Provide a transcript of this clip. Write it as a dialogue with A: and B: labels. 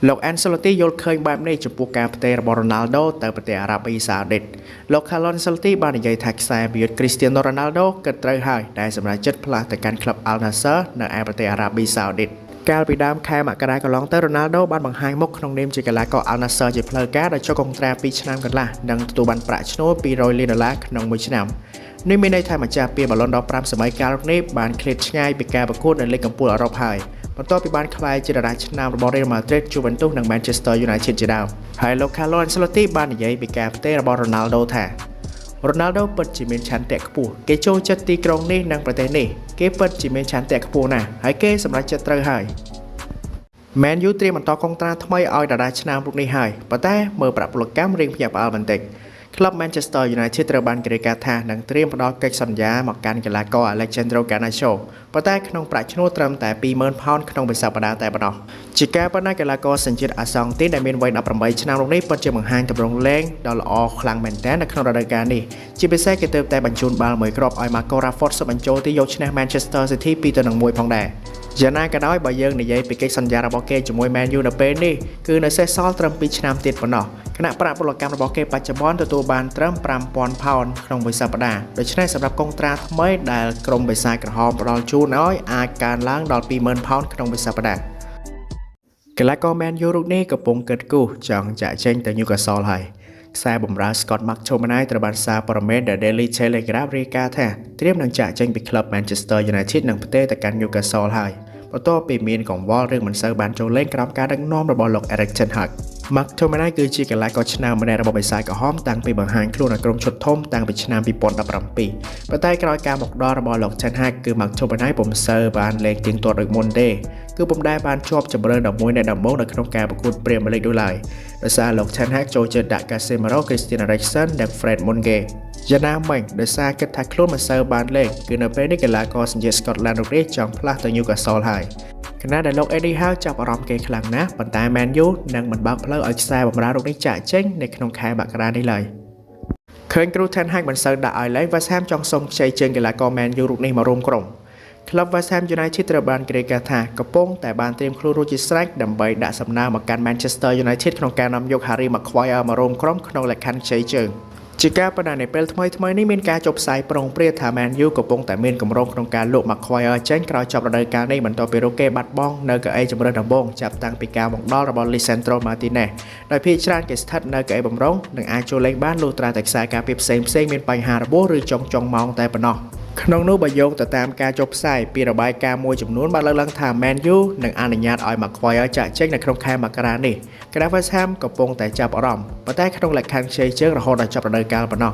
A: លោក Ancelotti យល់ឃើញបែបនេះចំពោះការផ្ទេររបស់ Ronaldo ទៅប្រទេសអារ៉ាប៊ីសាអូឌីតលោក Carlo Ancelotti បាននិយាយថាខ្សែវាយ Cristiano Ronaldo គិតត្រូវហើយដែលសម្រាប់ចិត្តផ្លាស់ទៅកាន់ក្លឹប Al Nassr នៅឯប្រទេសអារ៉ាប៊ីសាអូឌីតកាលពីដើមខែមករាកន្លងទៅ Ronaldo បានបង្ហាញមុខក្នុងនាមជាកីឡាករ Al Nassr ជាផ្លូវការដែលចុះកុងត្រា2ឆ្នាំកន្លះនិងទទួលបានប្រាក់ឈ្នួល$200 លានក្នុងមួយឆ្នាំនេះមានន័យថាម្ចាស់ពានបាឡុនដ5សម័យកាលនេះបានឃ្លាតឆ្ងាយពីការប្រកួតនៅលីកកំពូលអឺរ៉ុបហើយបន្ទាប់ពីបានក្លាយជាតារាឆ្នាំរបស់ Real Madrid, Juventus និង Manchester United ជាដើមហើយលោក Carlo Ancelotti បាននិយាយពីការផ្ទេររបស់ Ronaldo ថា Ronaldo ពិតជាមានឆន្ទៈខ្ពស់គេចូលចិត្តទីក្រុងនេះនិងប្រទេសនេះគេពិតជាមានឆន្ទៈខ្ពស់ណាស់ហើយគេសម្រេចចិត្តត្រូវហើយ Man U ត្រៀមបន្តកុងត្រាថ្មីឲ្យតារាឆ្នាំរូបនេះហើយប៉ុន្តែមើលប្រាក់ពលកម្មរៀងភ្ញាក់ផ្អើលបន្តិចក្លឹប Manchester United ត្រូវបានគេរាយការណ៍ថានឹងត្រៀមផ្ដល់កិច្ចសន្យាមកកាន់កីឡាករ Alejandro Garnacho ប៉ុន្តែក្នុងប្រាក់ឈ្នួលត្រឹមតែ $20,000 ក្នុងមួយសប្តាហ៍តែប៉ុណ្ណោះជាការប៉ុណ្ណាកីឡាករសញ្ជាតិអាសង់ទីនដែលមានវ័យ18ឆ្នាំរូបនេះពិតជាបង្ហាញទម្រង់លេងដ៏ល្អខ្លាំងមែនទែននៅក្នុងរដូវកាលនេះជាពិសេសគេទើបតែបញ្ជូនបាល់មួយគ្រាប់ឲ្យ Marco Rashford សុបបញ្ចូលទីយកឈ្នះ Manchester City 2-1 ផងដែរយ៉ាងណាក៏ដោយបើយើងនិយាយពីកិច្ចសន្យារបស់គេជាមួយ Man U នៅពេលនេះគឺនៅសេសសល់ត្រឹម2ឆ្នាំទៀតប៉ុណ្ណោះគណៈប្រាក់ពលកម្មរបស់គេបច្ចុប្បន្នទទួលបានត្រឹម$5,000ក្នុងមួយសប្តាហ៍ដូច្នេះសម្រាប់កុងត្រាថ្មីដែលក្រុមបិសាចក្រហមផ្ដល់ជូនឲ្យអាចកើនឡើងដល់$20,000ក្នុងមួយសប្តាហ៍កីឡាករ Man U រូបនេះកំពុងគិតគូរចង់ចាក់ចេញទៅ Newcastle ហើយខ្សែបម្រើ Scott McTominay ត្រូវបានសារព័ត៌មាន The Daily Telegraph រាយការណ៍ថាត្រៀមនឹងចាក់ចេញពីក្លឹប Manchester United និងផ្ទេរទៅកាន់ Newcastle ហើយបន្ទាប់ពីមានកង្វល់រឿងមិនសូវបានចូលលេងក្រោមការដឹកនាំរបស់លោក Erik ten Hag McTominay គឺជាកីឡាករឆ្នើមម្នាក់របស់បិសាចក្រហមតាំងពីបង្ហាញខ្លួនឲ្យក្រុមឈុតធំតាំងពីឆ្នាំ2017ប៉ុន្តែក្រោយការមកដល់របស់លោក ten Hag គឺ McTominay ពុំសូវបានលេងទៀងទាត់ដូចមុនទេគឺពុំដែលបានជាប់ជម្រើស11នៃដំបូងនៅក្នុងការប្រកួត Premier League នោះឡើយដោយសារលោក ten Hag ចូលចិត្តដាក់ Casemiro, Christian Eriksen និង Fred Mongeយ៉ាងណាមិញដោយសារគិតថាខ្លួនមិនសូវបានលេងគឺនៅពេលនេះកីឡាករសញ្ជាតិ Scotland រូបនេះចង់ផ្លាស់ទៅ Newcastle ហើយខណៈដែលលោក Eddie Howe ចាប់អារម្មណ៍គេខ្លាំងណាស់ប៉ុន្តែ Man U នឹងមិនបើកផ្លូវឲ្យខ្សែបម្រើរូបនេះចាក់ចេញនៅក្នុងខែមករានេះឡើយឃើញគ្រូ ten Hag មិនសូវដាក់ឲ្យលេង West Ham ចង់សុំខ្ចីជើងកីឡាករ Man U រូបនេះមករួមក្រុមក្លឹប West Ham United ត្រូវបានគេរាយការណ៍ថាកំពុងតែបានត្រៀមខ្លួនរួចជាស្រេចដើម្បីដាក់សំណើមកកាន់ Manchester United ក្នុងការនាំយក Harry Maguire មករួមក្រុមក្នុងលក្ខខណ្ឌខ្ចីជើងជាការប៉ុន្តែនៅពេលថ្មីនេះមានការចុះផ្សាយប្រុងព្រាតថា Man U កំពុងតែមានគម្រោងក្នុងការលក់ Maguire ចេញក្រោយចប់រដូវកាលនេះបន្ទាប់ពីរកគេបាត់បង់នៅកៅអីជម្រើសដំបូងចាប់តាំងពីការមកដល់របស់ Lisandro Martinez ដោយភាគច្រើនគេស្ថិតនៅកៅអីបម្រុងនិងអាចចូលលេងបានលុះត្រាតែខ្សែការពារផ្សេងមានបញ្ហារបួសឬចុងម៉ោងតែប៉ុណ្ណោះក្នុងនោះបើយោងទៅតាមការចុះផ្សាយពីរបាយការណ៍មួយចំនួនបានលើកឡើងថា Man U នឹងអនុញ្ញាតឲ្យ Maguire ចាក់ចេញនៅក្នុងខែមករានេះគណៈ West Ham កំពុងតែចាប់អារម្មណ៍ប៉ុន្តែក្នុងលក្ខខណ្ឌខ្ចីជើងរហូតដល់ចប់រដូវកាលប៉ុណ្ណោះ